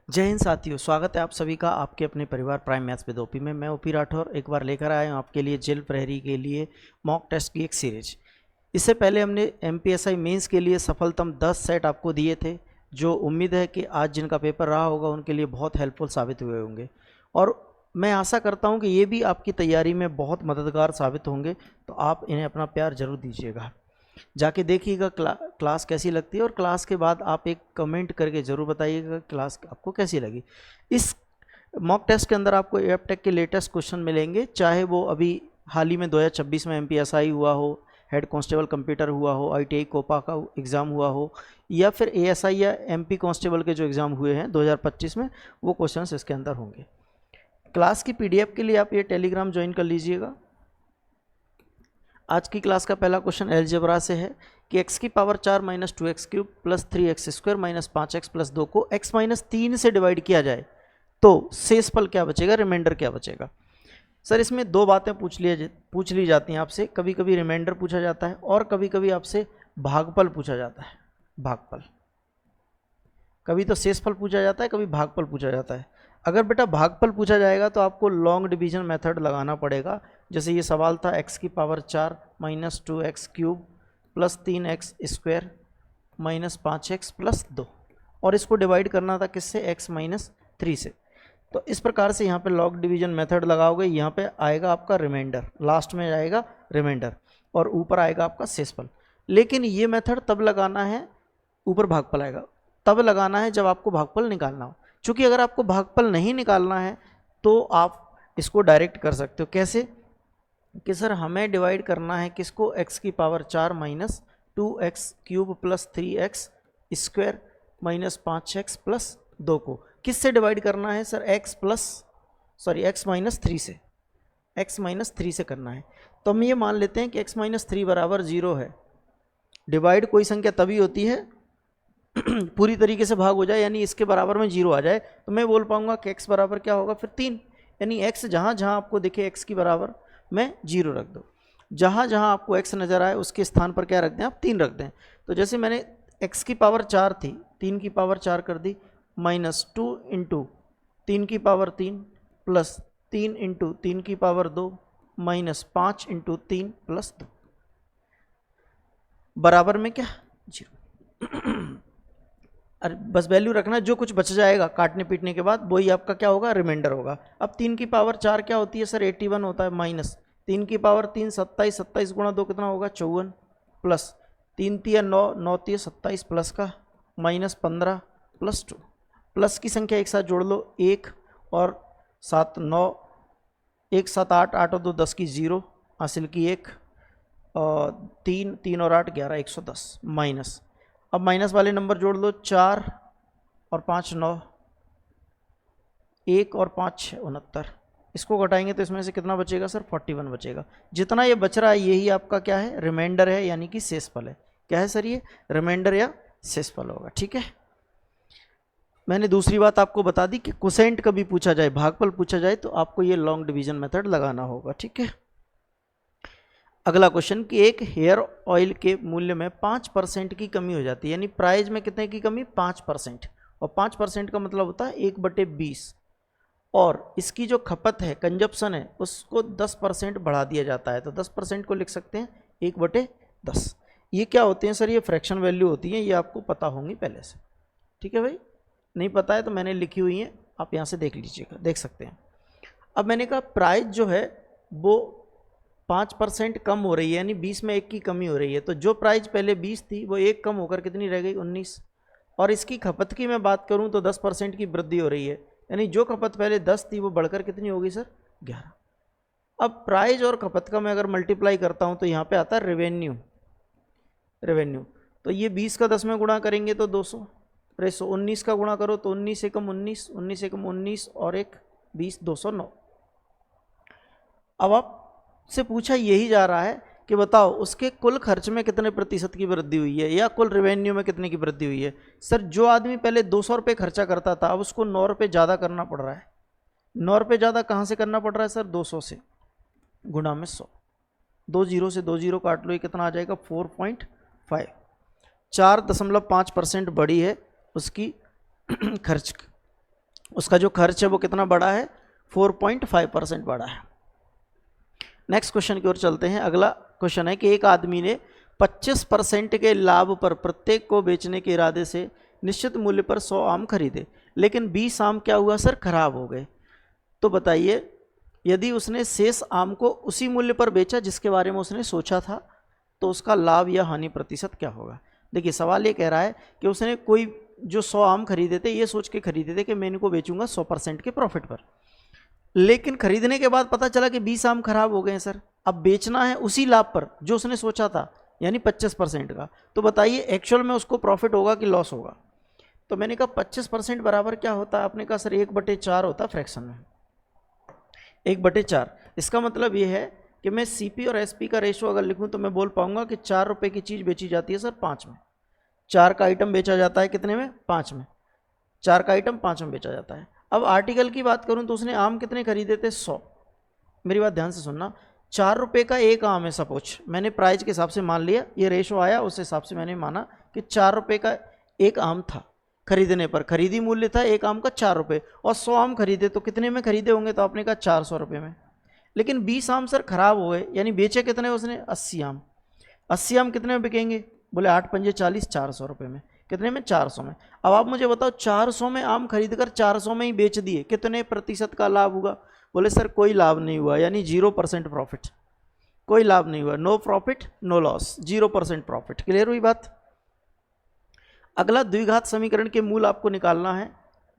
जय हिंद साथियों, स्वागत है आप सभी का आपके अपने परिवार प्राइम मैथ्स विद ओपी में। मैं ओपी राठौर एक बार लेकर आया हूँ आपके लिए जेल प्रहरी के लिए मॉक टेस्ट की एक सीरीज। इससे पहले हमने एमपीएसआई मेंस के लिए सफलतम 10 सेट आपको दिए थे, जो उम्मीद है कि आज जिनका पेपर रहा होगा उनके लिए बहुत हेल्पफुल साबित हुए होंगे और मैं आशा करता हूँ कि ये भी आपकी तैयारी में बहुत मददगार साबित होंगे। तो आप इन्हें अपना प्यार जरूर दीजिएगा, जाके देखिएगा क्लास कैसी लगती है और क्लास के बाद आप एक कमेंट करके ज़रूर बताइएगा क्लास आपको कैसी लगी। इस मॉक टेस्ट के अंदर आपको एपटेक के लेटेस्ट क्वेश्चन मिलेंगे, चाहे वो अभी हाल ही में 2026 में एमपीएसआई हुआ हो, हेड कांस्टेबल कंप्यूटर हुआ हो, आईटीआई कोपा का एग्ज़ाम हुआ हो, या फिर एएसआई या एमपी कांस्टेबल के जो एग्ज़ाम हुए हैं 2025 में, वो क्वेश्चन इसके अंदर होंगे। क्लास की पीडीएफ के लिए आप ये टेलीग्राम ज्वाइन कर लीजिएगा। आज की क्लास का पहला क्वेश्चन अलजेब्रा से है कि x की power 4 minus 2x cube plus 3x square minus 5x plus 2 को x माइनस 3 से डिवाइड किया जाए तो शेषफल क्या बचेगा, रिमाइंडर क्या बचेगा। सर इसमें दो बातें पूछ ली जाती हैं आपसे, कभी कभी रिमाइंडर पूछा जाता है और कभी कभी आपसे भागफल पूछा जाता है। भागफल कभी तो शेषफल पूछा जाता है, कभी भागफल पूछा जाता है। अगर बेटा भागफल पूछा जाएगा तो आपको लॉन्ग डिवीजन मेथड लगाना पड़ेगा। जैसे ये सवाल था x की power 4 minus 2x cube plus 3x square minus 5x plus 2, और इसको डिवाइड करना था किससे, x माइनस 3 से। तो इस प्रकार से यहाँ पे लॉन्ग डिवीजन मेथड लगाओगे, यहाँ पे आएगा आपका रिमाइंडर, लास्ट में आएगा रिमाइंडर और ऊपर आएगा आपका शेषफल। लेकिन ये मेथड तब लगाना है, ऊपर भागफल आएगा तब लगाना है जब आपको भागफल निकालना हो। चूँकि अगर आपको भागफल नहीं निकालना है तो आप इसको डायरेक्ट कर सकते हो। कैसे कि सर हमें डिवाइड करना है किसको, x की power 4 minus 2x cube plus 3x square minus 5x plus 2 को किससे डिवाइड करना है सर, x माइनस 3 से, x माइनस 3 से करना है। तो हम ये मान लेते हैं कि x माइनस 3 बराबर 0 है। डिवाइड कोई संख्या तभी होती है पूरी तरीके से भाग हो जाए, यानी इसके बराबर में 0 आ जाए, तो मैं बोल पाऊंगा कि x बराबर क्या होगा फिर 3। यानी x जहाँ जहाँ आपको दिखे x की बराबर में 0 रख दो, जहाँ जहाँ आपको x नज़र आए उसके स्थान पर क्या रख दें आप, 3 रख दें। तो जैसे मैंने x की पावर 4 थी, 3 की पावर 4 कर दी, माइनस 2 इंटू 3 की पावर 3 प्लस 3 इंटू 3 की पावर 2 माइनस 5 इंटू 3 प्लस 2 बराबर में क्या, 0। अरे बस वैल्यू रखना, जो कुछ बच जाएगा काटने पीटने के बाद वही आपका क्या होगा, रिमाइंडर होगा। अब 3 की पावर 4 क्या होती है सर, 81 होता है, माइनस 3 की पावर 3 27, 27 गुणा 2 कितना होगा 54, प्लस 3 तिया 9, 9 तिया 27 प्लस का माइनस 15 प्लस 2, प्लस की संख्या एक साथ जोड़ लो 1 और 7 9, 1 7 8, 8 और 2 10 की 0, हासिल की 1 और 3 3 और 8 11 110 माइनस। अब माइनस वाले नंबर जोड़ लो, 4 और 5 9, 1 और 5 6 69, इसको घटाएंगे तो इसमें से कितना बचेगा सर, 41 बचेगा। जितना ये बच रहा है यही आपका क्या है, रिमाइंडर है, यानी कि शेषफल है। क्या है सर, ये रिमाइंडर या शेषफल होगा। ठीक है, मैंने दूसरी बात आपको बता दी कि कोसेंट कभी पूछा जाए, भागफल पूछा जाए तो आपको ये लॉन्ग डिवीजन मेथड लगाना होगा। ठीक है, अगला क्वेश्चन कि एक हेयर ऑयल के मूल्य में 5% की कमी हो जाती है, यानी प्राइस में कितने की कमी, 5%, और 5% का मतलब होता है 1/20, और इसकी जो खपत है, कंजप्शन है, उसको 10% बढ़ा दिया जाता है। तो 10% को लिख सकते हैं 1/10। ये क्या होते हैं सर, ये फ्रैक्शन वैल्यू होती है, ये आपको पता होंगी पहले से। ठीक है भाई, नहीं पता है तो मैंने लिखी हुई है, आप यहाँ से देख लीजिएगा, देख सकते हैं। अब मैंने कहा प्राइस जो है वो 5% कम हो रही है, यानी 20 में 1 की कमी हो रही है। तो जो प्राइस पहले 20 थी वो 1 कम होकर कितनी रह गई, 19, और इसकी खपत की मैं बात करूं तो 10% की वृद्धि हो रही है, यानी जो खपत पहले 10 थी वो बढ़कर कितनी होगी सर, 11। अब प्राइस और खपत का मैं अगर मल्टीप्लाई करता हूं तो यहाँ पे आता है रेवेन्यू। तो ये 20 का 10 में गुणा करेंगे तो 200, 19 का गुणा करो तो 19 एकम 19, 19 एकम 19 और 1 20, 209। अब आप से पूछा यही जा रहा है कि बताओ उसके कुल खर्च में कितने प्रतिशत की वृद्धि हुई है, या कुल रेवेन्यू में कितने की वृद्धि हुई है। सर जो आदमी पहले 200 रुपये खर्चा करता था, अब उसको 9 रुपये ज़्यादा करना पड़ रहा है। 9 रुपये ज़्यादा कहाँ से करना पड़ रहा है सर, 200 से, गुणा में 100, 2 जीरो से 2 जीरो काट लो, ये कितना आ जाएगा 4.5, 4.5% बढ़ी है उसकी खर्च उसका जो खर्च है वो कितना बढ़ा है, 4.5% बढ़ा है। नेक्स्ट क्वेश्चन की ओर चलते हैं। अगला क्वेश्चन है कि एक आदमी ने 25% के लाभ पर प्रत्येक को बेचने के इरादे से निश्चित मूल्य पर 100 आम खरीदे, लेकिन 20 आम क्या हुआ सर, खराब हो गए। तो बताइए यदि उसने शेष आम को उसी मूल्य पर बेचा जिसके बारे में उसने सोचा था, तो उसका लाभ या हानि प्रतिशत क्या होगा। देखिए सवाल ये कह रहा है कि उसने कोई जो 100 आम खरीदे थे, ये सोच के खरीदे थे कि मैं इनको बेचूंगा 100% के प्रॉफिट पर, लेकिन खरीदने के बाद पता चला कि 20 आम खराब हो गए हैं सर। अब बेचना है उसी लाभ पर जो उसने सोचा था, यानी 25% का। तो बताइए एक्चुअल में उसको प्रॉफिट होगा कि लॉस होगा। तो मैंने कहा 25% बराबर क्या होता है, आपने कहा सर 1/4 होता है फ्रैक्शन में, 1/4। इसका मतलब ये है कि मैं सीपी और एसपी का रेशो अगर लिखूं तो मैं बोल पाऊंगा कि 4 रुपए की चीज़ बेची जाती है सर 5 में, 4 का आइटम बेचा जाता है कितने में, 5 में, 4 का आइटम 5 में बेचा जाता है। अब आर्टिकल की बात करूं तो उसने आम कितने खरीदे थे, 100। मेरी बात ध्यान से सुनना, 4 रुपये का एक आम है, सपोज मैंने प्राइस के हिसाब से मान लिया, ये रेशो आया उस हिसाब से मैंने माना कि 4 रुपये का एक आम था खरीदने पर, खरीदी मूल्य था एक आम का 4 रुपये, और 100 आम खरीदे तो कितने में खरीदे होंगे, तो आपने कहा 400 रुपये में। लेकिन 20 आम सर खराब हो गए, यानी बेचे कितने उसने, 80 आम। 80 आम कितने में बिकेंगे, बोले 8 पंजे 40, 400 रुपये में। कितने में, 400 में। अब आप मुझे बताओ 400 में आम खरीद कर 400 में ही बेच दिए, कितने प्रतिशत का लाभ होगा। बोले सर कोई लाभ नहीं हुआ, यानी 0% प्रॉफिट, कोई लाभ नहीं हुआ, no profit no loss, 0% profit. Clear हुई बात। अगला द्विघात समीकरण के मूल आपको निकालना है।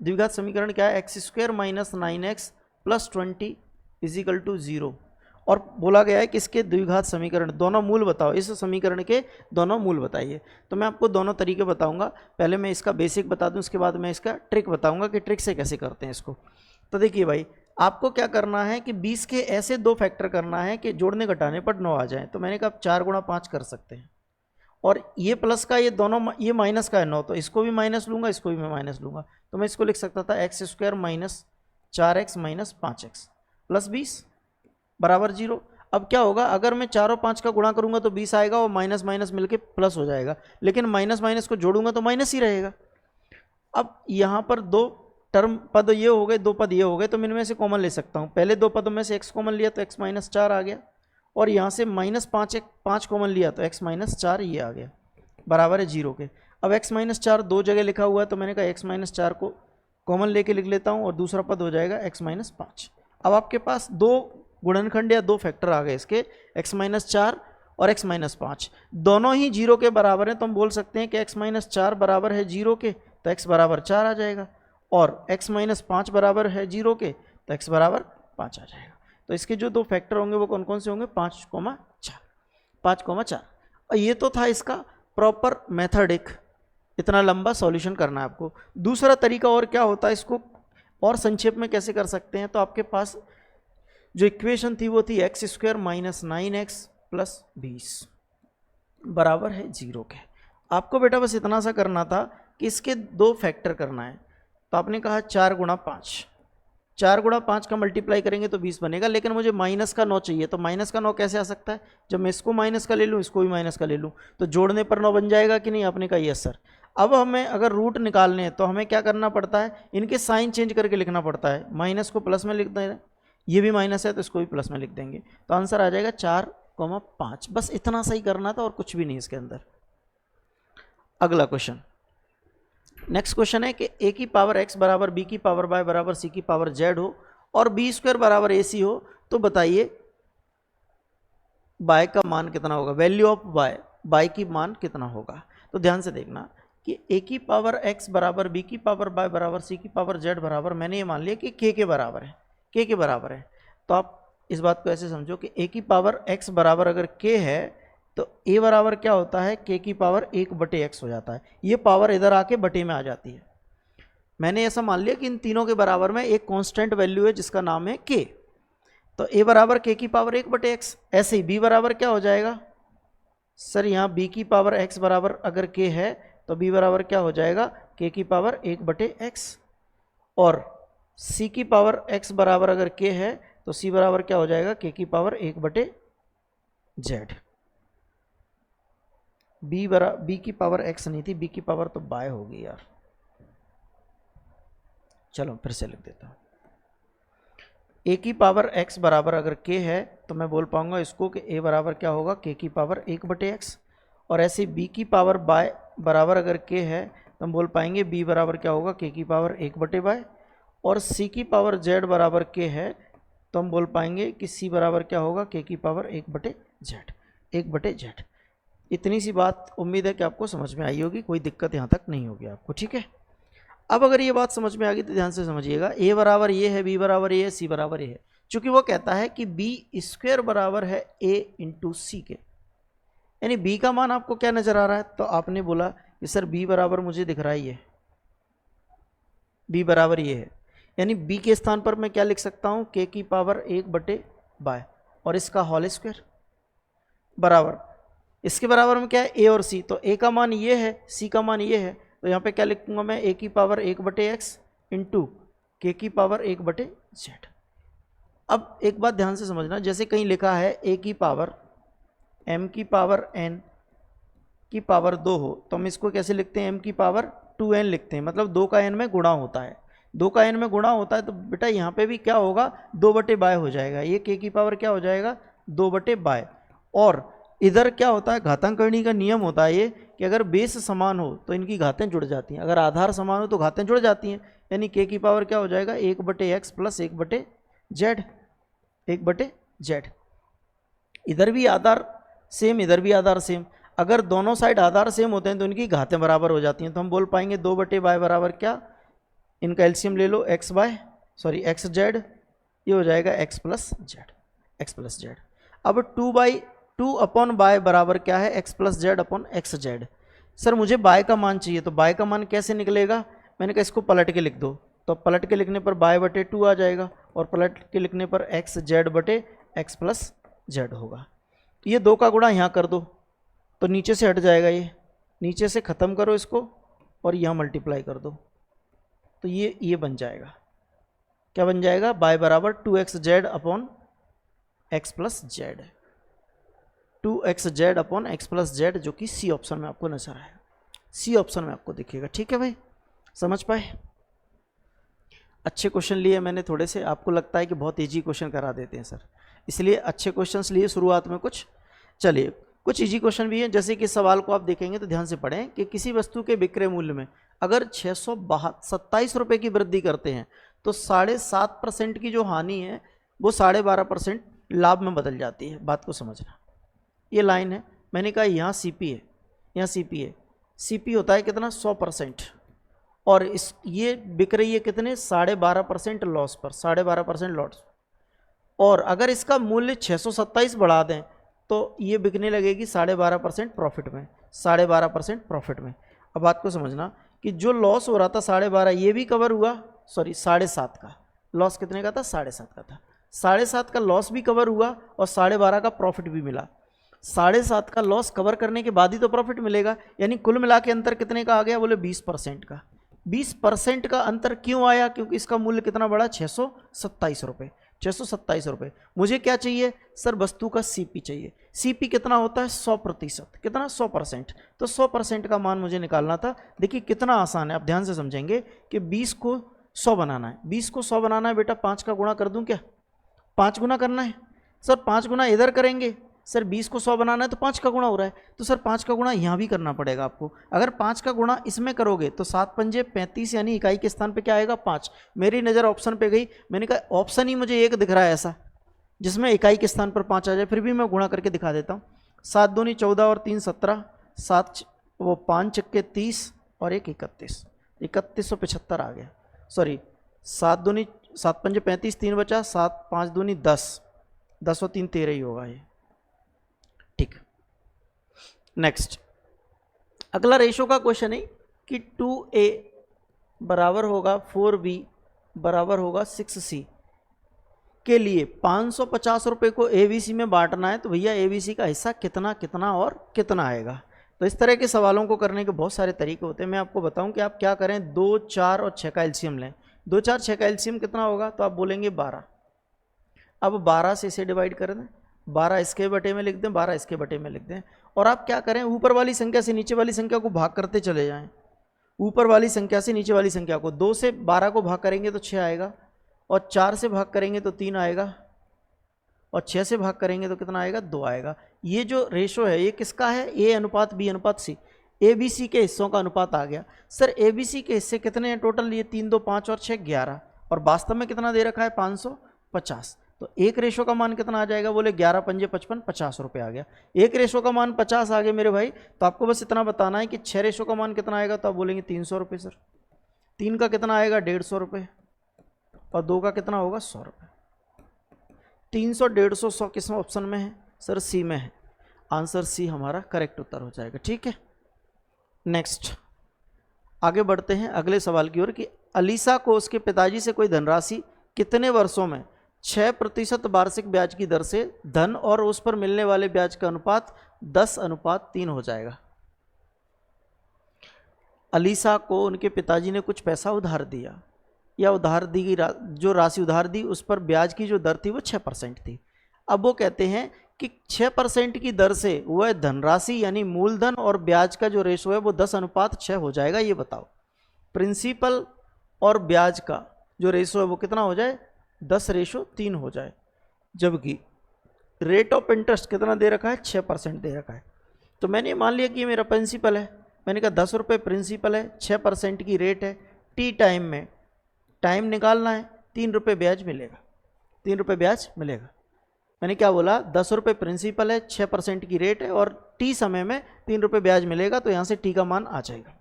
द्विघात समीकरण क्या है, x² - 9x + 20 = 0। और बोला गया है कि इसके द्विघात समीकरण दोनों मूल बताओ, इस समीकरण के दोनों मूल बताइए। तो मैं आपको दोनों तरीके बताऊंगा, पहले मैं इसका बेसिक बता दूं, उसके बाद मैं इसका ट्रिक बताऊंगा कि ट्रिक से कैसे करते हैं इसको। तो देखिए भाई, आपको क्या करना है कि 20 के ऐसे 2 फैक्टर करना है कि जोड़ने घटाने पर 9 आ जाए। तो मैंने कहा 4 × 5 कर सकते हैं, और ये प्लस का ये दोनों, ये माइनस का है 9, तो इसको भी माइनस लूंगा, इसको भी मैं माइनस लूंगा। तो मैं इसको लिख सकता था x² - 4x - 5x + 20 बराबर 0। अब क्या होगा, अगर मैं 4 और 5 का गुणा करूंगा तो 20 आएगा, और माइनस माइनस मिलके प्लस हो जाएगा, लेकिन माइनस माइनस को जोड़ूंगा तो माइनस ही रहेगा। अब यहाँ पर 2 टर्म पद ये हो गए, 2 पद ये हो गए, तो मैं इनमें से कॉमन ले सकता हूँ। पहले 2 पदों में से x कॉमन लिया तो x - 4 आ गया, और यहाँ से -5 कॉमन लिया तो x - 4 ये आ गया, बराबर है 0 के। अब x - 4 2 जगह लिखा हुआ है, तो मैंने कहा x - 4 को कॉमन लेके लिख लेता हूँ, और दूसरा पद हो जाएगा x - 5। अब आपके पास 2 गुणनखंड या 2 फैक्टर आ गए इसके, x - 4 और x - 5, दोनों ही 0 के बराबर हैं। तो हम बोल सकते हैं कि x - 4 बराबर है 0 के, तो x बराबर 4 आ जाएगा, और x - 5 बराबर है 0 के, तो x बराबर 5 आ जाएगा। तो इसके जो 2 फैक्टर होंगे वो कौन कौन से होंगे, 5, 4, 5, 4। और ये तो था इसका प्रॉपर मेथड, एक इतना लंबा सॉल्यूशन करना है आपको। दूसरा तरीका और क्या होता है, इसको और संक्षेप में कैसे कर सकते हैं। तो आपके पास जो इक्वेशन थी वो थी x² - 9x + 20 बराबर है 0 के। आपको बेटा बस इतना सा करना था कि इसके 2 फैक्टर करना है। तो आपने कहा 4 × 5, 4 × 5 का मल्टीप्लाई करेंगे तो 20 बनेगा, लेकिन मुझे -9 चाहिए। तो -9 कैसे आ सकता है, जब मैं इसको माइनस का ले लूँ, इसको भी माइनस का ले लूँ, तो जोड़ने पर 9 बन जाएगा कि नहीं। आपने कहा यस सर। अब हमें अगर रूट निकालने हैं तो हमें क्या करना पड़ता है, इनके साइन चेंज करके लिखना पड़ता है। माइनस को प्लस में लिख दें, ये भी माइनस है तो इसको भी प्लस में लिख देंगे, तो आंसर आ जाएगा 4, 5। बस इतना सही करना था और कुछ भी नहीं इसके अंदर। अगला क्वेश्चन, नेक्स्ट क्वेश्चन है कि a की पावर x बराबर b की पावर y बराबर c की पावर z हो, और b² बराबर ac हो, तो बताइए y का मान कितना होगा, वैल्यू ऑफ y की मान कितना होगा। तो ध्यान से देखना कि a की पावर x बराबर b की पावर y बराबर c की पावर z बराबर, मैंने ये मान लिया कि k के बराबर है, k के बराबर है। तो आप इस बात को ऐसे समझो कि a की पावर x बराबर अगर k है, तो a बराबर क्या होता है, k की पावर 1/x हो जाता है। ये पावर इधर आके बटे में आ जाती है। मैंने ऐसा मान लिया कि इन तीनों के बराबर में एक कांस्टेंट वैल्यू है जिसका नाम है k। तो a बराबर k की पावर 1/x। ऐसे ही b बराबर क्या हो जाएगा सर, यहाँ b की पावर x बराबर अगर k है तो b बराबर क्या हो जाएगा, k की पावर 1/x। और c की पावर x बराबर अगर k है तो c बराबर क्या हो जाएगा, k की पावर 1/z। b की पावर x नहीं थी, b की पावर तो y होगी यार। चलो फिर से लिख देता हूँ। a की पावर x बराबर अगर k है तो मैं बोल पाऊंगा इसको कि a बराबर क्या होगा, k की पावर 1/x। और ऐसे b की पावर y बराबर अगर k है तो हम बोल पाएंगे b बराबर क्या होगा, k की पावर 1/y। और c की पावर z बराबर k है तो हम बोल पाएंगे कि c बराबर क्या होगा, k की पावर 1/z। इतनी सी बात उम्मीद है कि आपको समझ में आई होगी, कोई दिक्कत यहाँ तक नहीं होगी आपको, ठीक है। अब अगर ये बात समझ में आ गई तो ध्यान से समझिएगा, a बराबर ये है, b बराबर ये है, c बराबर ये है। चूंकि वो कहता है कि b स्क्वायर बराबर है a इंटू सी के, यानी b का मान आपको क्या नजर आ रहा है, तो आपने बोला कि सर b बराबर मुझे दिख रहा है ये, b बराबर ये है, यानी b के स्थान पर मैं क्या लिख सकता हूं, k की पावर 1/y और इसका होल स्क्वायर बराबर, इसके बराबर में क्या है a और c, तो a का मान ये है, c का मान ये है, तो यहाँ पे क्या लिखूंगा मैं, a की पावर 1/x इंटू k की पावर 1/z। अब एक बात ध्यान से समझना, जैसे कहीं लिखा है a की पावर m की पावर n की पावर 2 हो तो हम इसको कैसे लिखते हैं, m की पावर 2n लिखते हैं, मतलब 2 का n में गुणा होता है, 2 का n में गुणा होता है तो बेटा यहाँ पे भी क्या होगा, 2/बाय हो जाएगा, ये k की पावर क्या हो जाएगा, 2/बाय। और इधर क्या होता है, घातांकरणी का नियम होता है ये कि अगर बेस समान हो तो इनकी घातें जुड़ जाती हैं, अगर आधार समान हो तो घातें जुड़ जाती हैं, यानी k की पावर क्या हो जाएगा, 1/x प्लस 1/z। इधर भी आधार सेम, इधर भी आधार सेम, अगर दोनों साइड आधार सेम होते हैं तो इनकी घातें बराबर हो जाती हैं, तो हम बोल पाएंगे 2/बाय बराबर क्या, इनका एलसीएम ले लो, xz, ये हो जाएगा x प्लस जेड। अब 2/2/बाय बराबर क्या है, x plus Z upon xz। Sir मुझे बाय का मान चाहिए, तो बाय का मान कैसे निकलेगा, मैंने कहा इसको पलट के लिख दो, तो पलट के लिखने पर y/2 आ जाएगा और पलट के लिखने पर xz/x प्लस जेड होगा। ये 2 का गुणा यहाँ कर दो तो नीचे से हट जाएगा, ये नीचे से ख़त्म करो इसको और यहाँ मल्टीप्लाई कर दो, तो ये बन जाएगा, क्या बन जाएगा, y बराबर 2xz upon x plus Z, 2xz upon x plus Z, जो कि सी ऑप्शन में आपको नजर आएगा, सी ऑप्शन में आपको दिखेगा, ठीक है भाई, समझ पाए। अच्छे क्वेश्चन लिए मैंने थोड़े से, आपको लगता है कि बहुत इजी क्वेश्चन करा देते हैं सर, इसलिए अच्छे क्वेश्चन्स लिए शुरुआत में कुछ। चलिए कुछ इजी क्वेश्चन भी हैं, जैसे कि सवाल को आप देखेंगे तो ध्यान से पढ़ें कि किसी वस्तु के विक्रय मूल्य में अगर 627 रुपये की वृद्धि करते हैं तो 7.5% की जो हानि है वो 12.5% लाभ में बदल जाती है। बात को समझना, ये लाइन है, मैंने कहा यहाँ सीपी है, यहाँ सीपी है, सीपी होता है कितना, 100%, और इस ये बिक रही है कितने, 12.5% लॉस पर, 12.5% लॉस, और अगर इसका मूल्य 627 बढ़ा दें तो ये बिकने लगेगी 12.5% प्रॉफिट में, 12.5% प्रॉफिट में। अब बात को समझना कि जो लॉस हो रहा था 12.5, ये भी कवर हुआ, 7.5 का लॉस, कितने का था, 7.5 का था, 7.5 का लॉस भी कवर हुआ और 12.5 का प्रॉफिट भी मिला। 7.5 का लॉस कवर करने के बाद ही तो प्रॉफिट मिलेगा, यानी कुल मिला के अंतर कितने का आ गया, बोले 20% का। 20% का अंतर क्यों आया, क्योंकि इसका मूल्य कितना बढ़ा, 627 रुपये, 627 रुपये। मुझे क्या चाहिए सर, वस्तु का सीपी चाहिए, सीपी कितना होता है, 100%, कितना, 100%, तो 100% का मान मुझे निकालना था। देखिए कितना आसान है, आप ध्यान से समझेंगे कि 20 को 100 बनाना है, 20 को 100 बनाना है बेटा, 5 का गुणा कर दूं क्या, 5 गुना करना है सर, 5 गुना इधर करेंगे सर, 20 को 100 बनाना है तो 5 का गुणा हो रहा है, तो सर 5 का गुणा यहाँ भी करना पड़ेगा आपको। अगर 5 का गुणा इसमें करोगे तो 7 पंजे 35, यानी इकाई के स्थान पे क्या आएगा, 5। मेरी नज़र ऑप्शन पे गई, मैंने कहा ऑप्शन ही मुझे एक दिख रहा है ऐसा जिसमें इकाई के स्थान पर 5 आ जाए, फिर भी मैं गुणा करके दिखा देता हूँ। 7 दूनी 14 और 3 17, 7 वो 5 चक्के 30 और 1 31, 3175 आ गया, 7 पंजे 35, 3 बचा, 7 5 दूनी 10, 10 और 3 13 ही होगा ये, ठीक। नेक्स्ट अगला रेशो का क्वेश्चन है कि 2a बराबर होगा 4b बराबर होगा 6c के लिए 550 रुपये को एबीसी में बांटना है, तो भैया एबीसी का हिस्सा कितना कितना और कितना आएगा। तो इस तरह के सवालों को करने के बहुत सारे तरीके होते हैं। मैं आपको बताऊं कि आप क्या करें, 2, 4 और 6 का एलसीएम लें। 2, 4, 6 का एलसीएम कितना होगा, तो आप बोलेंगे 12। अब 12 से इसे डिवाइड कर दें, 12 इसके बटे में लिख दें, 12 इसके बटे में लिख दें, और आप क्या करें, ऊपर वाली संख्या से नीचे वाली संख्या को भाग करते चले जाएं। ऊपर वाली संख्या से नीचे वाली संख्या को 2 से 12 को भाग करेंगे तो 6 आएगा, और 4 से भाग करेंगे तो 3 आएगा, और 6 से भाग करेंगे तो कितना आएगा, 2 आएगा। ये जो रेशो है ये किसका है, ए अनुपात बी अनुपात सी, ए बी सी के हिस्सों का अनुपात आ गया। सर ए बी सी के हिस्से कितने हैं टोटल, ये 3 2 5 और 6 11, और वास्तव में कितना दे रखा है 550। तो एक रेशो का मान कितना आ जाएगा, बोले 11 पंजे 55, 50 रुपये आ गया। एक रेशो का मान 50 आ गया मेरे भाई। तो आपको बस इतना बताना है कि 6 रेशो का मान कितना आएगा, तो आप बोलेंगे 300 रुपये सर। 3 का कितना आएगा 150 रुपये, और 2 का कितना होगा 100 रुपये। 300 150 100 किस ऑप्शन में है सर, सी में है। आंसर सी हमारा करेक्ट उत्तर हो जाएगा। ठीक है, नेक्स्ट आगे बढ़ते हैं अगले सवाल की ओर कि अलीसा को उसके पिताजी से कोई धनराशि कितने वर्षों में 6% वार्षिक ब्याज की दर से धन और उस पर मिलने वाले ब्याज का अनुपात 10:3 हो जाएगा। अलीसा को उनके पिताजी ने कुछ पैसा उधार दिया, या उधार दी गई जो राशि उधार दी उस पर ब्याज की जो दर थी वो 6% थी। अब वो कहते हैं कि 6% की दर से वह धनराशि यानी मूलधन और ब्याज का जो रेशो है वो 10:6 हो जाएगा। ये बताओ प्रिंसिपल और ब्याज का जो रेशो है वो कितना हो जाए, 10:3 हो जाए, जबकि रेट ऑफ इंटरेस्ट कितना दे रखा है, 6% दे रखा है। तो मैंने मान लिया कि ये मेरा प्रिंसिपल है, मैंने कहा 10 रुपये प्रिंसिपल है, 6% की रेट है, टी टाइम में टाइम निकालना है, 3 रुपये ब्याज मिलेगा, 3 रुपये ब्याज मिलेगा। मैंने क्या बोला, 10 रुपये प्रिंसिपल है, 6% की रेट है, और टी समय में 3 रुपये ब्याज मिलेगा। तो यहाँ से टी का मान आ जाएगा,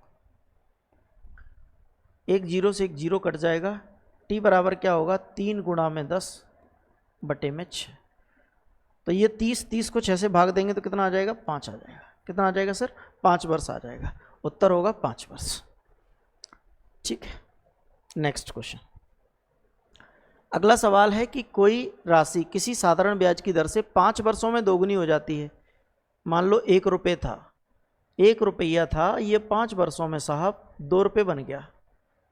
एक जीरो से एक जीरो कट जाएगा। टी बराबर क्या होगा, 3 गुणा में 10 बटे में 6। तो ये 30 को 6 से भाग देंगे तो कितना आ जाएगा, 5 आ जाएगा। कितना आ जाएगा सर, 5 वर्ष आ जाएगा। उत्तर होगा 5 वर्ष। ठीक है, नेक्स्ट क्वेश्चन। अगला सवाल है कि कोई राशि किसी साधारण ब्याज की दर से 5 वर्षों में दोगुनी हो जाती है। मान लो 1 रुपये था, 1 रुपया था, ये 5 वर्षों में साहब 2 रुपये बन गया।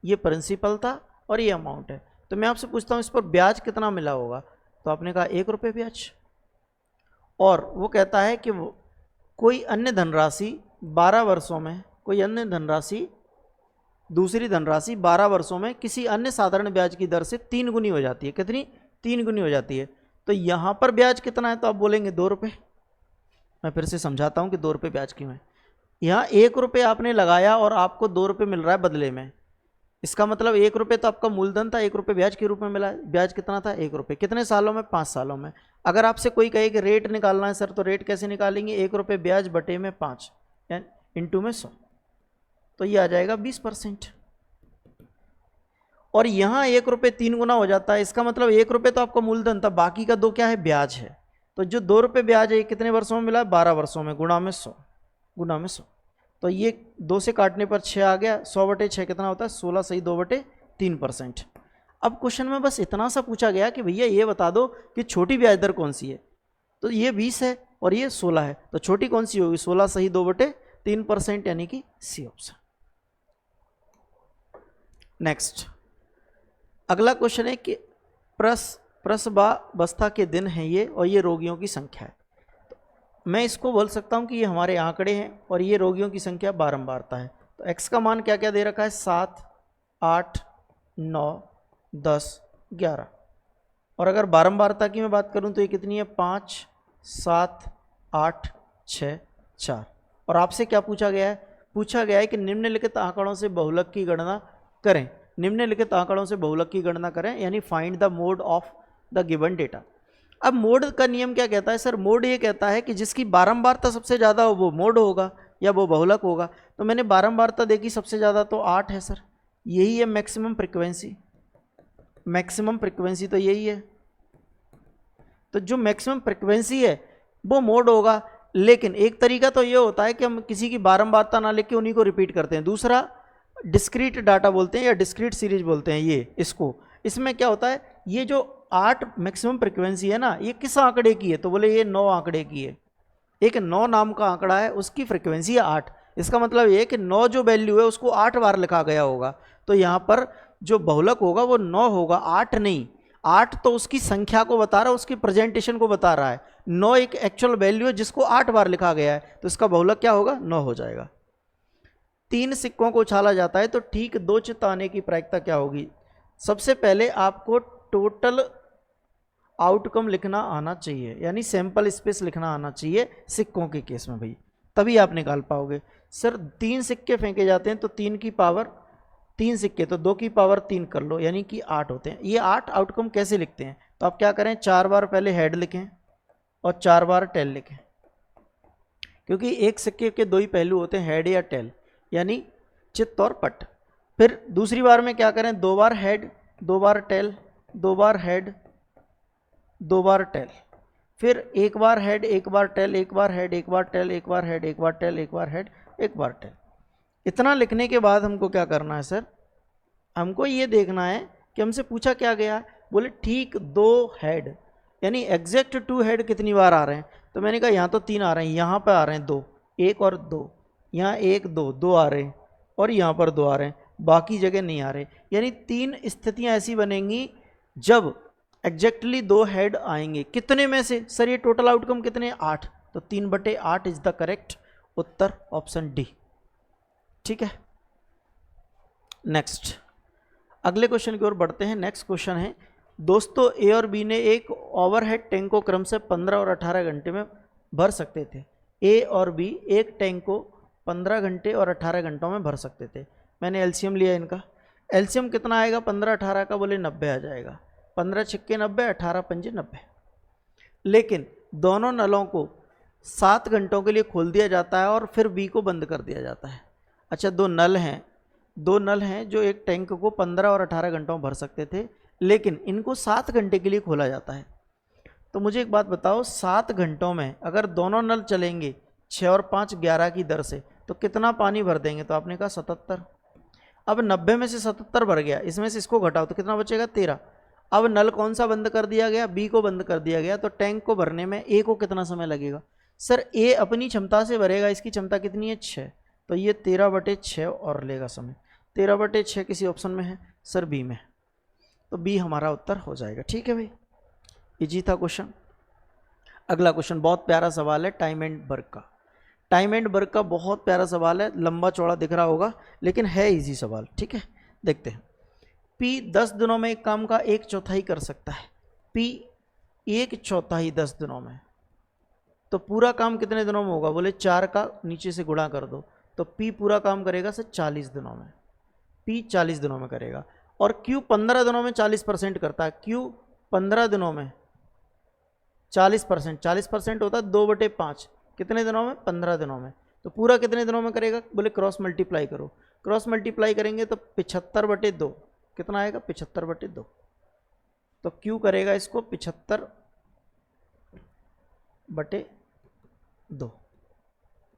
ये प्रिंसिपल था और ये अमाउंट है। तो मैं आपसे पूछता हूँ इस पर ब्याज कितना मिला होगा, तो आपने कहा 1 रुपये ब्याज। और वो कहता है कि वो कोई अन्य धनराशि 12 वर्षों में, कोई अन्य धनराशि दूसरी धनराशि 12 वर्षों में किसी अन्य साधारण ब्याज की दर से 3 गुनी हो जाती है। कितनी, 3 गुनी हो जाती है। तो यहाँ पर ब्याज कितना है, तो आप बोलेंगे 2 रुपये। मैं फिर से समझाता हूँ कि 2 रुपये ब्याज क्यों है। यहाँ 1 रुपये आपने लगाया और आपको 2 रुपये मिल रहा है बदले में। इसका मतलब 1 रुपये तो आपका मूलधन था, 1 रुपये ब्याज के रूप में मिला। ब्याज कितना था, 1 रुपये। कितने सालों में, 5 सालों में। अगर आपसे कोई कहे कि रेट निकालना है सर, तो रेट कैसे निकालेंगे, 1 रुपये ब्याज बटे में 5 इंटू में 100, तो ये आ जाएगा 20%। और यहाँ 1 रुपये 3 गुना हो जाता है। इसका मतलब 1 रुपये तो आपका मूलधन था, बाकी का 2 क्या है, ब्याज है। तो जो 2 रुपये ब्याज है कितने वर्षों में मिला, 12 वर्षों में, गुणा में 100, गुणा में 100। तो ये 2 से काटने पर 6 आ गया। 100 बटे 6 कितना होता है, 16 सही 2 बटे 3%। अब क्वेश्चन में बस इतना सा पूछा गया कि भैया ये बता दो कि छोटी ब्याज दर कौन सी है। तो ये 20 है और ये 16 है, तो छोटी कौन सी होगी, 16 सही 2 बटे 3%, यानी कि सी ऑप्शन। नेक्स्ट अगला क्वेश्चन है कि प्रसवावस्था के दिन हैं ये, और ये रोगियों की संख्या है। तो मैं इसको बोल सकता हूँ कि ये हमारे आंकड़े हैं और ये रोगियों की संख्या बारंबारता है। तो x का मान क्या क्या दे रखा है, 7 8 9 10 11। और अगर बारंबारता की मैं बात करूँ तो ये कितनी है, 5 7 8 6 4। और आपसे क्या पूछा गया है, पूछा गया है कि निम्नलिखित आंकड़ों से बहुलक की गणना करें। निम्नलिखित आंकड़ों से बहुलक की गणना करें, यानी find the mode of the given data. अब मोड का नियम क्या कहता है सर, मोड ये कहता है कि जिसकी बारंबारता सबसे ज़्यादा हो वो मोड होगा या वो बहुलक होगा। तो मैंने बारंबारता देखी सबसे ज़्यादा तो 8 है सर, यही है मैक्सिमम फ्रिक्वेंसी। मैक्सिमम फ्रिक्वेंसी तो यही है। तो जो मैक्सिमम फ्रिक्वेंसी है वो मोड होगा। लेकिन एक तरीका तो ये होता है कि हम किसी की बारंबारता ना लेके उन्हीं को रिपीट करते हैं। दूसरा डिस्क्रीट डाटा बोलते हैं या डिस्क्रीट सीरीज बोलते हैं ये इसको। इसमें क्या होता है, ये जो 8 मैक्सिमम फ्रिक्वेंसी है ना, ये किस आंकड़े की है, तो बोले ये 9 आंकड़े की है। एक 9 नाम का आंकड़ा है, उसकी फ्रिक्वेंसी है 8। इसका मतलब ये कि 9 जो वैल्यू है उसको 8 बार लिखा गया होगा। तो यहाँ पर जो बहुलक होगा वो 9 होगा, 8 नहीं। 8 तो उसकी संख्या को बता रहा है, उसकी प्रेजेंटेशन को बता रहा है। 9 एक एक्चुअल वैल्यू है जिसको 8 बार लिखा गया है, तो इसका बहुलक क्या होगा, 9 हो जाएगा। 3 सिक्कों को उछाला जाता है तो ठीक 2 चित्त आने की प्रायिकता क्या होगी? सबसे पहले आपको टोटल आउटकम लिखना आना चाहिए, यानी सैंपल स्पेस लिखना आना चाहिए सिक्कों के केस में भाई, तभी आप निकाल पाओगे। सर 3 सिक्के फेंके जाते हैं तो 3 की पावर 3 सिक्के तो 2 की पावर 3 कर लो, यानी कि 8 होते हैं। ये 8 आउटकम कैसे लिखते हैं? तो आप क्या करें, 4 बार पहले हेड लिखें और 4 बार टेल लिखें, क्योंकि एक सिक्के के 2 ही पहलू होते हैं, हेड या टेल, यानी चित्त और पट। फिर दूसरी बार में क्या करें, 2 बार हेड 2 बार टेल, 2 बार हेड 2 बार टेल, फिर 1 बार हेड 1 बार टेल, 1 बार हेड 1 बार टेल, 1 बार हेड 1 बार टेल, 1 बार हेड 1 बार टेल। इतना लिखने के बाद हमको क्या करना है सर, हमको ये देखना है कि हमसे पूछा क्या गया, बोले ठीक 2 हेड, यानी एग्जैक्ट 2 हेड कितनी बार आ रहे हैं? तो मैंने कहा यहाँ तो 3 आ रहे हैं, यहाँ पर आ रहे हैं 2, 1 और 2, यहाँ 1 2 2 आ रहे हैं और यहाँ पर 2 आ रहे हैं, बाकी जगह नहीं आ रहे। यानी 3 स्थितियाँ ऐसी बनेंगी जब एग्जैक्टली 2 हेड आएंगे। कितने में से? सर ये टोटल आउटकम कितने? 8, तो 3/8 is the correct Uttar, option D. ठीक है, नेक्स्ट अगले क्वेश्चन की ओर बढ़ते हैं। नेक्स्ट क्वेश्चन है, दोस्तों ए और बी ने एक ओवरहेड टैंक को क्रम से 15 और 18 घंटे में भर सकते थे। ए और बी एक टैंक को 15 घंटे और 18 घंटों में भर सकते थे। मैंने एलसीएम लिया इनका, एलसीएम कितना आएगा 15 18 का, बोले 90 आ जाएगा। 15 छिक्के 90, 18 पंजे 90। लेकिन दोनों नलों को 7 घंटों के लिए खोल दिया जाता है और फिर बी को बंद कर दिया जाता है। अच्छा, दो नल हैं जो एक टैंक को 15 और 18 घंटों में भर सकते थे, लेकिन इनको 7 घंटे के लिए खोला जाता है। तो मुझे एक बात बताओ, 7 घंटों में अगर दोनों नल चलेंगे 6 और 5 11 की दर से, तो कितना पानी भर देंगे? तो आपने कहा 77। अब 90 में से 77 भर गया, इसमें से इसको घटाओ तो कितना बचेगा? 13। अब नल कौन सा बंद कर दिया गया? बी को बंद कर दिया गया। तो टैंक को भरने में ए को कितना समय लगेगा? सर ए अपनी क्षमता से भरेगा, इसकी क्षमता कितनी है? 6, तो ये 13/6 और लेगा समय। 13/6 किसी ऑप्शन में है? सर बी में, तो बी हमारा उत्तर हो जाएगा। ठीक है भाई, इजी था क्वेश्चन। अगला क्वेश्चन बहुत प्यारा सवाल है टाइम एंड वर्क का। टाइम एंड वर्क का बहुत प्यारा सवाल है, लंबा चौड़ा दिख रहा होगा लेकिन है इजी सवाल। ठीक है, देखते हैं। पी 10 दिनों में एक काम का 1/4 कर सकता है। पी 1/4 10 दिनों में, तो पूरा काम कितने दिनों में होगा? बोले 4 का नीचे से गुणा कर दो, तो पी पूरा काम करेगा सर 40 दिनों में। पी 40 दिनों में करेगा। और क्यू 15 दिनों में 40% करता है। क्यू 15 दिनों में 40%, 40% होता है 2/5, कितने दिनों में? 15 दिनों में। तो पूरा कितने दिनों में करेगा? बोले क्रॉस मल्टीप्लाई करो, क्रॉस मल्टीप्लाई करेंगे तो 75/2 कितना आएगा? 75/2। तो क्यू करेगा इसको 75/2।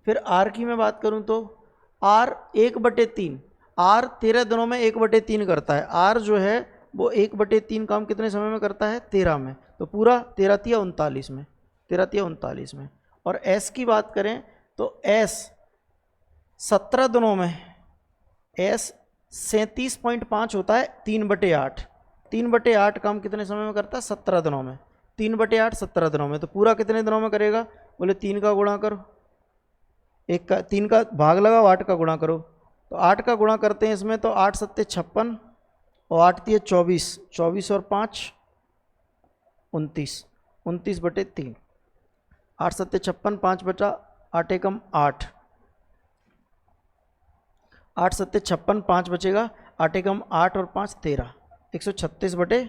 फिर आर की मैं बात करूं तो आर 1/3, आर 13 दिनों में 1/3 करता है। आर जो है वो 1/3 काम कितने समय में करता है? 13 में। तो पूरा 13 तिया 39 में, 13 तिया 39 में। और एस की बात करें तो एस 17 दिनों में, एस 37.5 होता है 3/8। 3/8 काम कितने समय में करता है? 17 दिनों में। 3/8 17 दिनों में, तो पूरा कितने दिनों में करेगा? बोले 3 का गुणा करो, 3 का भाग लगाओ, 8 का गुणा करो। तो 8 का गुणा करते हैं इसमें, तो 8 7 56 और 8 3 24, 24 और 5 29, 29/3। 8 7 56, 5 बचा 8 एकम 8, 8 7 56, 5 बचेगा 8 एकम 8 और 5 13, 136/3।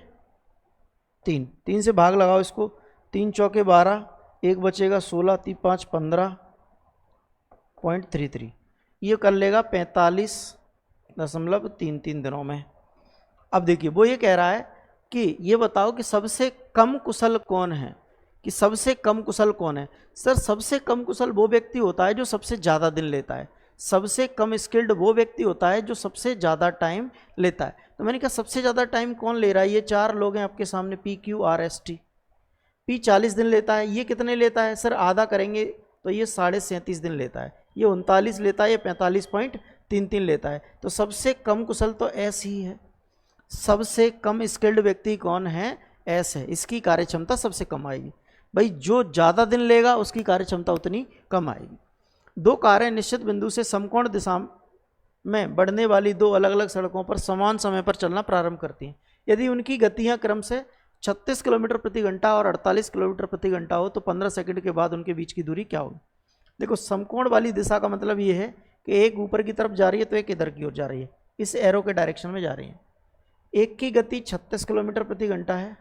3 से भाग लगाओ इसको, 3 चौके 12, 1 बचेगा 16, 3 5 15.33। ये कर लेगा 45.33 दिनों में। अब देखिए वो ये कह रहा है कि ये बताओ कि सबसे कम कुशल कौन है, कि सबसे कम कुशल कौन है। सर सबसे कम कुशल वो व्यक्ति होता है जो सबसे ज़्यादा दिन लेता है, सबसे कम स्किल्ड वो व्यक्ति होता है जो सबसे ज़्यादा टाइम लेता है। तो मैंने कहा सबसे ज़्यादा टाइम कौन ले रहा है? ये 4 लोग हैं आपके सामने, P Q R S T. P 40 दिन लेता है, ये कितने लेता है? सर आधा करेंगे तो ये 37.5 दिन लेता है, ये 39 लेता है, ये 45.33 लेता है। तो सबसे कम कुशल तो एस ही है। सबसे कम स्किल्ड व्यक्ति कौन है? एस है। इसकी कार्यक्षमता सबसे कम आएगी। भाई जो ज़्यादा दिन लेगा उसकी कार्यक्षमता उतनी कम आएगी। 2 कारें निश्चित बिंदु से समकोण दिशा में बढ़ने वाली दो अलग अलग सड़कों पर समान समय पर चलना प्रारंभ करती हैं। यदि उनकी गतियां क्रम से 36 किलोमीटर प्रति घंटा और 48 किलोमीटर प्रति घंटा हो तो 15 सेकंड के बाद उनके बीच की दूरी क्या होगी। देखो समकोण वाली दिशा का मतलब ये है कि एक ऊपर की तरफ जा रही है तो एक इधर की ओर जा रही है, इस एरो के डायरेक्शन में जा रही है। एक की गति 36 किलोमीटर प्रति घंटा है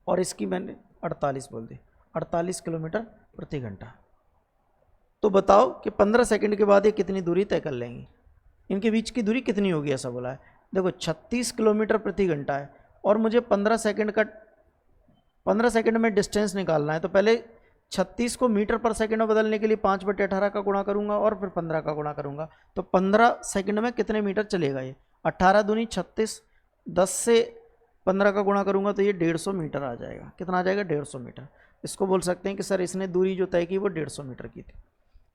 और इसकी मैंने 48 बोल दी, 48 किलोमीटर प्रति घंटा। तो बताओ कि 15 सेकंड के बाद ये कितनी दूरी तय कर लेंगी, इनके बीच की दूरी कितनी होगी ऐसा बोला है। देखो 36 किलोमीटर प्रति घंटा है और मुझे 15 सेकंड में डिस्टेंस निकालना है, तो पहले 36 को मीटर पर सेकंड में बदलने के लिए 5/18 का गुणा करूंगा और फिर 15 का गुणा करूंगा, तो 15 सेकंड में कितने मीटर चलेगा ये। 18 दूनी 36, 10 से 15 का गुणा करूंगा तो ये 150 मीटर आ जाएगा। कितना आ जाएगा, 150 मीटर। इसको बोल सकते हैं कि सर इसने दूरी जो तय की वो 150 मीटर की थी।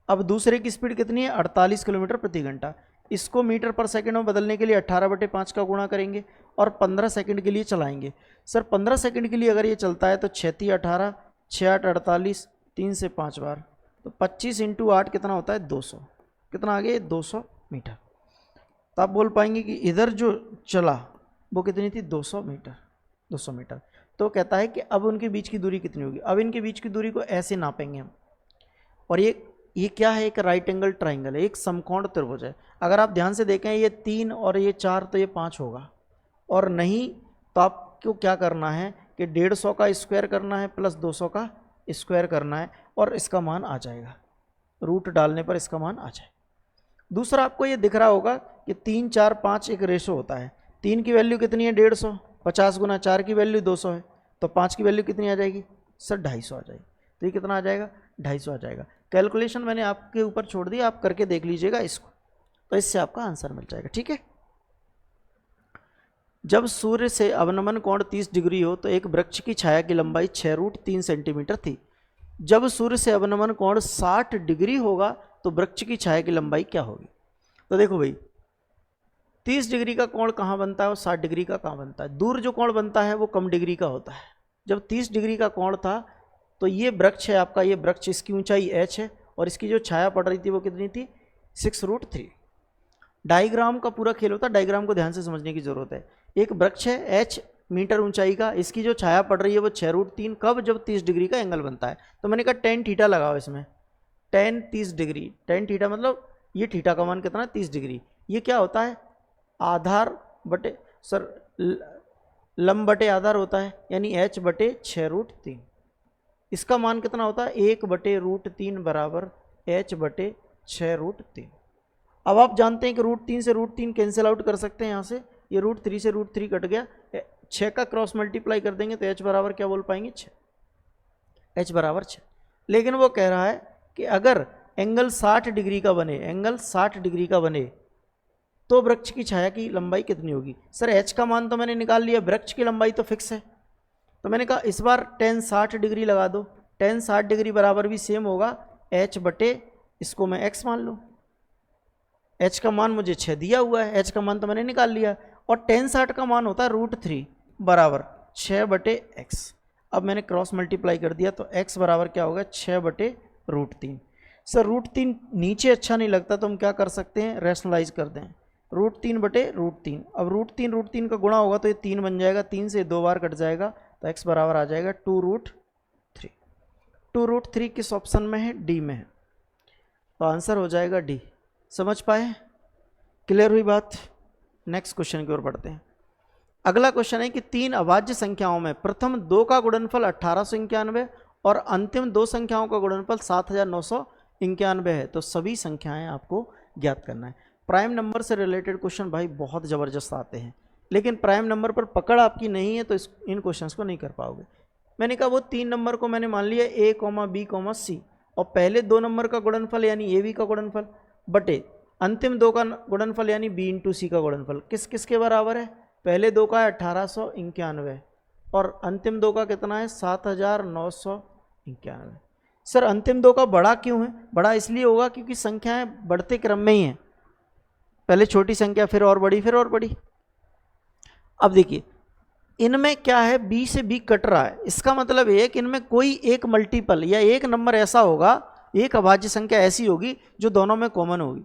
अब दूसरे की स्पीड कितनी है, 48 किलोमीटर प्रति घंटा। इसको मीटर पर सेकंड में बदलने के लिए 18/5 का गुणा करेंगे और 15 सेकंड के लिए चलाएंगे। सर 15 सेकंड के लिए अगर ये चलता है तो 6 18, 6 8 48, 3 से 5 बार, तो 25 × 8 कितना होता है, 200। कितना आ गया, 200 मीटर। तो आप बोल पाएंगे कि इधर जो चला वो कितनी थी, 200 मीटर। 200 मीटर। तो कहता है कि अब उनके बीच की दूरी कितनी होगी। अब इनके बीच की दूरी को ऐसे नापेंगे हम, और ये क्या है, एक राइट एंगल ट्राइंगल है, एक समकोण त्रिभुज है। अगर आप ध्यान से देखें ये 3 और ये 4 तो ये 5 होगा, और नहीं तो आपको क्या करना है कि 150 का स्क्वायर करना है प्लस 200 का स्क्वायर करना है और इसका मान आ जाएगा, रूट डालने पर इसका मान आ जाए। दूसरा आपको ये दिख रहा होगा कि 3 4 5 एक रेशो होता है। 3 की वैल्यू कितनी है, 150, 50 × 4 की वैल्यू 200 है, तो 5 की वैल्यू कितनी आ जाएगी सर, 250 आ जाएगी। तो ये कितना आ जाएगा, 250 आ जाएगा। कैलकुलेशन मैंने आपके ऊपर छोड़ दी, आप करके देख लीजिएगा इसको, तो इससे आपका आंसर मिल जाएगा। ठीक है। जब सूर्य से अवनमन कोण 30 डिग्री हो तो एक वृक्ष की छाया की लंबाई 6√3 सेंटीमीटर थी। जब सूर्य से अवनमन कोण 60 डिग्री होगा तो वृक्ष की छाया की लंबाई क्या होगी। तो देखो भाई 30 डिग्री का कोण कहाँ बनता है और 60 डिग्री का कहाँ बनता है। दूर जो कोण बनता है वो कम डिग्री का होता है। जब 30 डिग्री का कोण था तो ये वृक्ष है आपका, ये वृक्ष, इसकी ऊंचाई h है और इसकी जो छाया पड़ रही थी वो कितनी थी, 6√3। डायग्राम का पूरा खेल होता है, डायग्राम को ध्यान से समझने की जरूरत है। एक वृक्ष है h मीटर ऊंचाई का, इसकी जो छाया पड़ रही है वो 6√3। कब, जब 30 डिग्री का एंगल बनता है। तो मैंने कहा tan थीटा लगाओ इसमें, tan 30 डिग्री, tan थीटा मतलब ये थीटा का मान कितना है, 30 डिग्री। ये क्या होता है, आधार बटे सर लंब बटे आधार होता है, यानी h/6√3। इसका मान कितना होता है, 1/√3 बराबर h/6√3। अब आप जानते हैं कि √3 से √3 कैंसिल आउट कर सकते हैं यहाँ से, ये √3 से √3 कट गया, 6 का क्रॉस मल्टीप्लाई कर देंगे तो h बराबर क्या बोल पाएंगे, 6, h बराबर 6। लेकिन वो कह रहा है कि अगर एंगल 60 डिग्री का बने, एंगल 60 डिग्री का बने तो वृक्ष की छाया की लंबाई कितनी होगी। सर h का मान तो मैंने निकाल लिया, वृक्ष की लंबाई तो फिक्स है, तो मैंने कहा इस बार tan 60 डिग्री लगा दो। tan 60 डिग्री बराबर भी सेम होगा h बटे, इसको मैं x मान लूँ, h का मान मुझे 6 दिया हुआ है, h का मान तो मैंने निकाल लिया, और tan 60 का मान होता है √3 बराबर 6/x। अब मैंने क्रॉस मल्टीप्लाई कर दिया तो x बराबर क्या होगा, 6/√3। सर √3 नीचे अच्छा नहीं लगता तो हम क्या कर सकते हैं, रैशनलाइज कर दें, √3/√3। अब √3 का गुणा होगा तो ये 3 बन जाएगा, 3 से 2 बार कट जाएगा तो x बराबर आ जाएगा 2√3। 2√3 किस ऑप्शन में है, डी में है, तो आंसर हो जाएगा डी। समझ पाए, क्लियर हुई बात। नेक्स्ट क्वेश्चन की ओर बढ़ते हैं। अगला क्वेश्चन है कि 3 अभाज्य संख्याओं में प्रथम 2 का गुणनफल 1891 और अंतिम 2 संख्याओं का गुणनफल 7991 है, तो सभी संख्याएं आपको ज्ञात करना है। प्राइम नंबर से रिलेटेड क्वेश्चन भाई बहुत ज़बरदस्त आते हैं, लेकिन प्राइम नंबर पर पकड़ आपकी नहीं है तो इन क्वेश्चंस को नहीं कर पाओगे। मैंने कहा वो 3 नंबर को मैंने मान लिया a, b, c, और पहले 2 नंबर का गुणनफल यानी ab का गुणनफल बटे अंतिम 2 का गुणनफल यानी b × c का गुणनफल किस किस के बराबर है। पहले 2 का है 1891 और अंतिम 2 का कितना है 7991। सर अंतिम 2 का बड़ा क्यों है, बड़ा इसलिए होगा क्योंकि संख्याएं बढ़ते क्रम में ही हैं, पहले छोटी संख्या फिर और बड़ी फिर और बड़ी। अब देखिए इनमें क्या है, b से b कट रहा है, इसका मतलब ये है कि इनमें कोई एक मल्टीपल या एक नंबर ऐसा होगा एक अभाज्य संख्या ऐसी होगी जो दोनों में कॉमन होगी।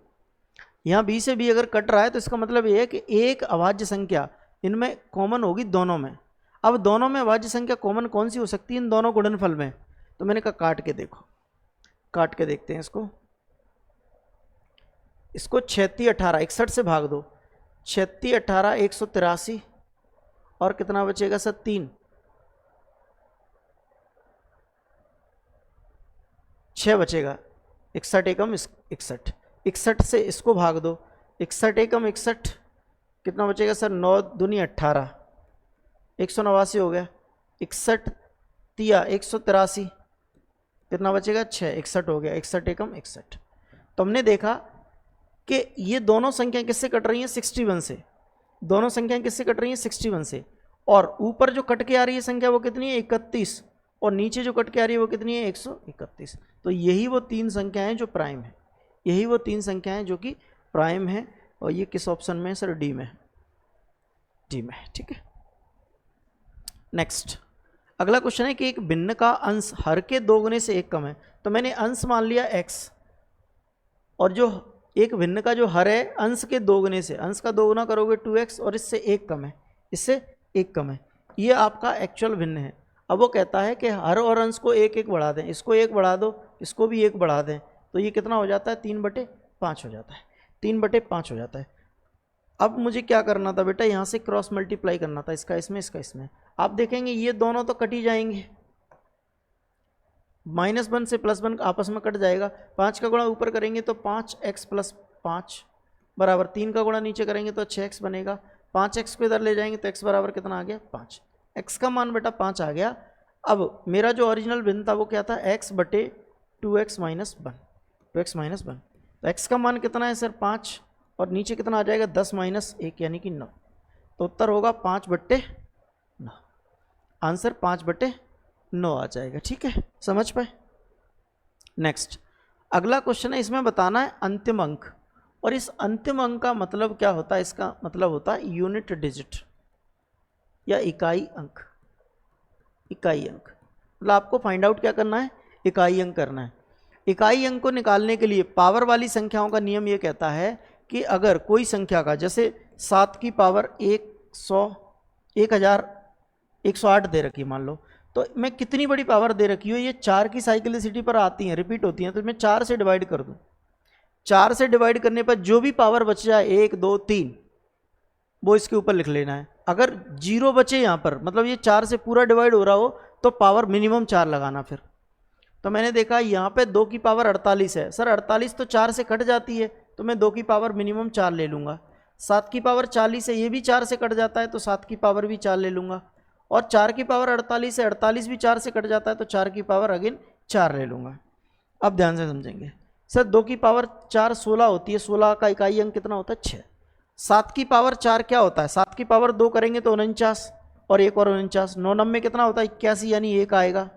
यहाँ बी से बी अगर कट रहा है तो इसका मतलब ये है कि एक अभाज्य संख्या इनमें कॉमन होगी दोनों में। अब दोनों में अभाज्य संख्या कॉमन कौन सी हो सकती है इन दोनों गुणनफल में? तो मैंने कहा काट के देखो, काट के देखते हैं इसको। 36 18 61 से भाग दो, 36 18 183 और कितना बचेगा सर 3, 6 बचेगा। 61 एकम 61, 61 से इसको भाग दो, 61 एकम 61 कितना बचेगा सर 9 दूनी 18, 189 हो गया। 61 तिया 183 कितना बचेगा 6, 61 हो गया। 61 एकम 61। तो हमने देखा कि ये दोनों संख्याएं किससे कट रही हैं 61 से, दोनों संख्याएं किससे कट रही हैं 61 से। और ऊपर जो कट के आ रही है संख्या वो कितनी है 31, और नीचे जो कट के आ रही है वो कितनी है 131। तो यही वो तीन संख्याएं जो प्राइम है, यही वो तीन संख्याएं जो कि प्राइम है। और ये किस ऑप्शन में है सर? डी में, डी में। ठीक है, नेक्स्ट अगला क्वेश्चन है कि एक भिन्न का अंश हर के 2 गुने से 1 कम है। तो मैंने अंश मान लिया x, और जो एक भिन्न का जो हर है अंश के 2 गुने से, अंश का 2 गुना करोगे 2x, और इससे 1 कम है, इससे 1 कम है। ये आपका एक्चुअल भिन्न है। अब वो कहता है कि हर और अंश को 1 1 बढ़ा दें, इसको 1 बढ़ा दो, इसको भी 1 बढ़ा दें, तो ये कितना हो जाता है 3/5 हो जाता है, 3/5 हो जाता है। अब मुझे क्या करना था बेटा, यहाँ से क्रॉस मल्टीप्लाई करना था, इसका इसमें, इसका इसमें। आप देखेंगे ये दोनों तो कट ही जाएंगे, -1 से +1 आपस में कट जाएगा। 5 का गुणा ऊपर करेंगे तो 5x + 5 बराबर 3 का गुणा नीचे करेंगे तो 6x बनेगा। 5x को इधर ले जाएंगे तो x बराबर कितना आ गया 5। x का मान बेटा 5 आ गया। अब मेरा जो ओरिजिनल भिन्न था वो क्या था x/2x - 1, 2x - 1। तो x का मान कितना है सर 5, और नीचे कितना आ जाएगा 10 - 1 यानी कि 9। तो उत्तर होगा 5/9, आंसर 5/9 आ जाएगा। ठीक है, समझ पाए। नेक्स्ट अगला क्वेश्चन है, इसमें बताना है अंतिम अंक, और इस अंतिम अंक का मतलब क्या होता है? इसका मतलब होता है यूनिट डिजिट या इकाई अंक। इकाई अंक मतलब आपको फाइंड आउट क्या करना है, इकाई अंक करना है। इकाई अंक को निकालने के लिए पावर वाली संख्याओं का नियम ये कहता है कि अगर कोई संख्या का, जैसे 7 की पावर 100 1108 दे रखी है मान लो, तो मैं कितनी बड़ी पावर दे रखी हो, ये 4 की साइक्लिसिटी पर आती हैं, रिपीट होती हैं, तो मैं 4 से डिवाइड कर दूं। 4 से डिवाइड करने पर जो भी पावर बच जाए 1 2 3 वो इसके ऊपर लिख लेना है। अगर 0 बचे यहाँ पर, मतलब ये 4 से पूरा डिवाइड हो रहा हो, तो पावर मिनिमम 4 लगाना। फिर तो मैंने देखा यहाँ पे 2 की पावर 48 है, सर 48 तो 4 से कट जाती है, तो मैं 2 की पावर मिनिमम 4 ले लूँगा। 7 की पावर 40 है, ये भी 4 से कट जाता है, तो 7 की पावर भी 4 ले लूँगा। और 4 की पावर 48 है, 48 भी 4 से कट जाता है, तो 4 की पावर अगेन 4 ले लूँगा। अब ध्यान से समझेंगे सर, 2 की पावर 4 16 होती है, 16 का इकाई अंक कितना होता है 6। 7 की पावर 4 क्या होता है, 7 की पावर 2 करेंगे तो 49, और 1 और 49, 9 9 में कितना होता है 81, यानी 1 आएगा।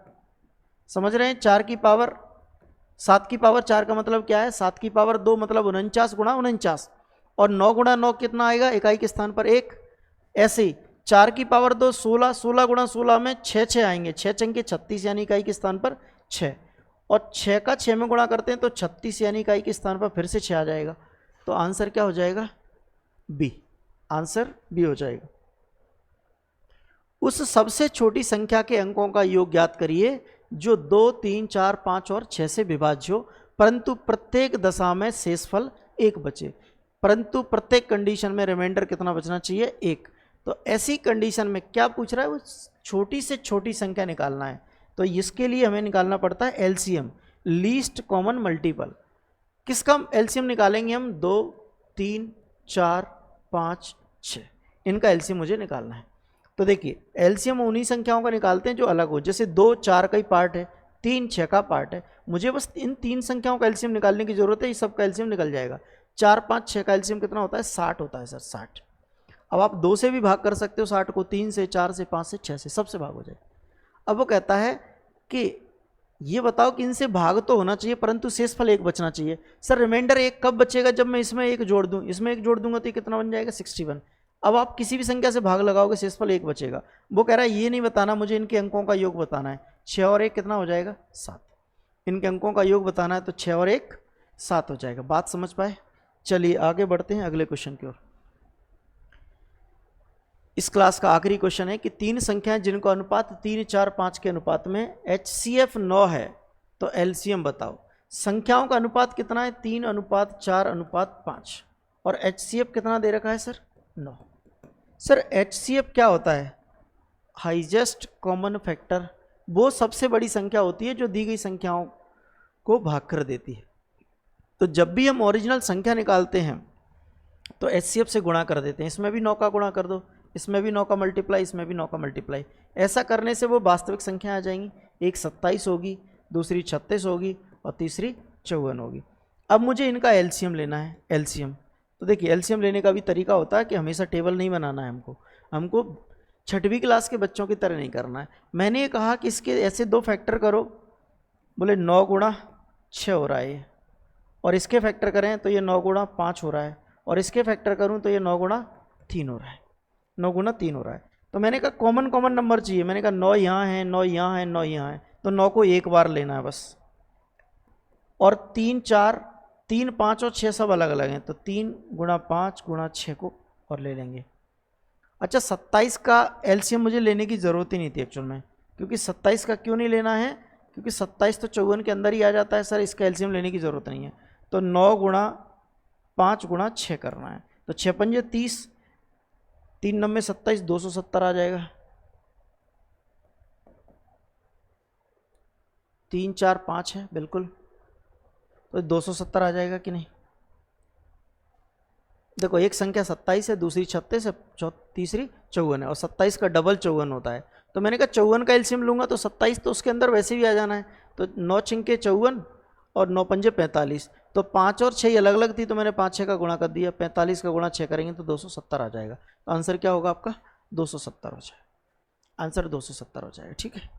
समझ रहे हैं? 4 की पावर 7 की पावर 4 का मतलब क्या है, 7 की पावर 2 मतलब 49 गुणा 49, और 9 गुणा 9 कितना आएगा, इकाई के स्थान पर 1। ऐसे ही 4 की पावर 2 16, 16 गुणा 16 में 6 आएंगे, 6 चंके 36 यानी इकाई के स्थान पर 6, और 6 का 6 में गुणा करते हैं तो 36 यानी इकाई के स्थान पर फिर से 6 आ जाएगा। तो आंसर क्या हो जाएगा, बी। आंसर बी हो जाएगा। उस सबसे छोटी संख्या के अंकों का योग ज्ञात करिए जो 2 3 4 5 और 6 से विभाज्य हो, परंतु प्रत्येक दशा में शेषफल 1 बचे, परंतु प्रत्येक कंडीशन में रिमाइंडर कितना बचना चाहिए 1। तो ऐसी कंडीशन में क्या पूछ रहा है, वो छोटी से छोटी संख्या निकालना है। तो इसके लिए हमें निकालना पड़ता है एलसीएम, लीस्ट कॉमन मल्टीपल। किसका एलसीएम निकालेंगे हम, 2 3 4 5 6, इनका एलसीएम मुझे निकालना है। तो देखिए एलसीएम उन्हीं संख्याओं का निकालते हैं जो अलग हो, जैसे 2 4 का ही पार्ट है, 3 6 का पार्ट है। मुझे बस इन 3 संख्याओं का एलसीएम निकालने की जरूरत है, ये सब का एलसीएम निकल जाएगा। 4 5 6 का एलसीएम कितना होता है 60 होता है सर, 60। अब आप 2 से भी भाग कर सकते हो 60 को, 3 से 4 से 5 से 6 से, सबसे भाग हो जाए। अब वो कहता है कि ये बताओ कि इनसे भाग तो होना चाहिए परंतु शेषफल 1 बचना चाहिए। सर रिमाइंडर 1 कब बचेगा, जब मैं इसमें 1 जोड़ दूं, इसमें 1 जोड़ दूंगा तो ये कितना बन जाएगा 61। अब आप किसी भी संख्या से भाग लगाओगे शेषफल 1 बचेगा। वो कह रहा है ये नहीं बताना मुझे, इनके अंकों का योग बताना है। 6 और 1 कितना हो जाएगा 7। इनके अंकों का योग बताना है तो 6 और 1 7 हो जाएगा। बात समझ पाए? चलिए आगे बढ़ते हैं अगले क्वेश्चन की ओर। इस क्लास का आखिरी क्वेश्चन है कि 3 संख्याएं जिनको अनुपात 3, 4, 5 के अनुपात में HCF 9 है तो LCM बताओ। संख्याओं का अनुपात कितना है? 3:4:5 और HCF कितना दे रखा है सर? 9। सर HCF क्या होता है? Highest common factor. वो सबसे बड़ी संख्या होती है जो दी गई संख्याओं को भाग कर देती है। तो जब भी हम ओरिजिनल संख्या निकालते हैं तो HCF से गुणा कर देते हैं। इसमें भी 9 का गुणा कर दो, इसमें भी 9 का मल्टीप्लाई, इसमें भी 9 का मल्टीप्लाई। ऐसा करने से वो वास्तविक संख्या आ जाएंगी। एक 27 होगी, दूसरी 36 होगी और तीसरी 54 होगी। अब मुझे इनका LCM लेना है। LCM तो देखिए LCM लेने का भी तरीका होता है कि हमेशा टेबल नहीं बनाना है हमको 6वीं क्लास के बच्चों की तरह नहीं करना है। मैंने ये कहा कि इसके ऐसे 2 फैक्टर करो, बोले 9 गुणा 6 हो रहा है ये, और इसके फैक्टर करें तो ये 9 गुणा 5 हो रहा है, और इसके फैक्टर करूं तो ये 9 गुणा 3 हो रहा है। 9 गुणा 3 हो रहा है। तो मैंने कहा कॉमन नंबर चाहिए। मैंने कहा 9 यहाँ है, 9 यहाँ है, 9 यहाँ है, तो 9 को एक बार लेना है बस। और 3, 4, 3, 5 और 6 सब अलग अलग हैं, तो 3 गुणा 5 गुणा 6 को और ले लेंगे। अच्छा 27 का LCM मुझे लेने की ज़रूरत ही नहीं थी एक्चुअल में, क्योंकि 27 का क्यों नहीं लेना है? क्योंकि 27 तो 54 के अंदर ही आ जाता है सर, इसका LCM लेने की ज़रूरत नहीं है। तो 9 गुणा 5 गुणा 6 करना है। तो 6 पंजे 30, 3 9 27, 270 आ जाएगा। 3, 4, 5 है बिल्कुल, तो 270 आ जाएगा कि नहीं? देखो एक संख्या 27 है, दूसरी 36 है, तीसरी 54 है, और 27 का डबल 54 होता है। तो मैंने कहा 54 का LCM लूँगा तो 27 तो उसके अंदर वैसे भी आ जाना है। तो 9 छिंके 54 और 9 पंजे 45, तो 5 और 6 अलग अलग थी, तो मैंने 5 6 का गुणा कर दिया। 45 का गुणा 6 करेंगे तो 270 आ जाएगा। तो आंसर क्या होगा आपका? 270 हो जाएगा। आंसर 270 हो जाएगा। ठीक है,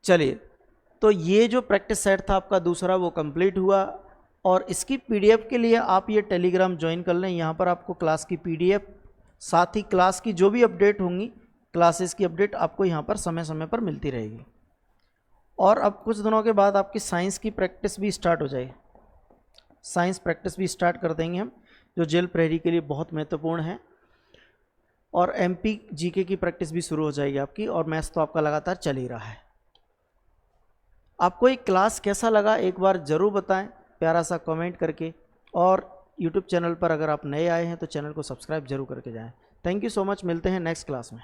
चलिए तो ये जो प्रैक्टिस सेट था आपका दूसरा वो कंप्लीट हुआ। और इसकी PDF के लिए आप ये टेलीग्राम ज्वाइन कर लें। यहाँ पर आपको क्लास की PDF, साथ ही क्लास की जो भी अपडेट होंगी, क्लासेस की अपडेट आपको यहाँ पर समय समय पर मिलती रहेगी। और अब कुछ दिनों के बाद आपकी साइंस की प्रैक्टिस भी स्टार्ट हो जाएगी। साइंस प्रैक्टिस भी स्टार्ट कर देंगे हम, जो जेल प्रहरी के लिए बहुत महत्वपूर्ण है। और MP GK की प्रैक्टिस भी शुरू हो जाएगी आपकी, और मैथ्स तो आपका लगातार चल ही रहा है। आपको एक क्लास कैसा लगा एक बार ज़रूर बताएं प्यारा सा कमेंट करके। और YouTube चैनल पर अगर आप नए आए हैं तो चैनल को सब्सक्राइब जरूर करके जाएं। थैंक यू सो मच, मिलते हैं नेक्स्ट क्लास में।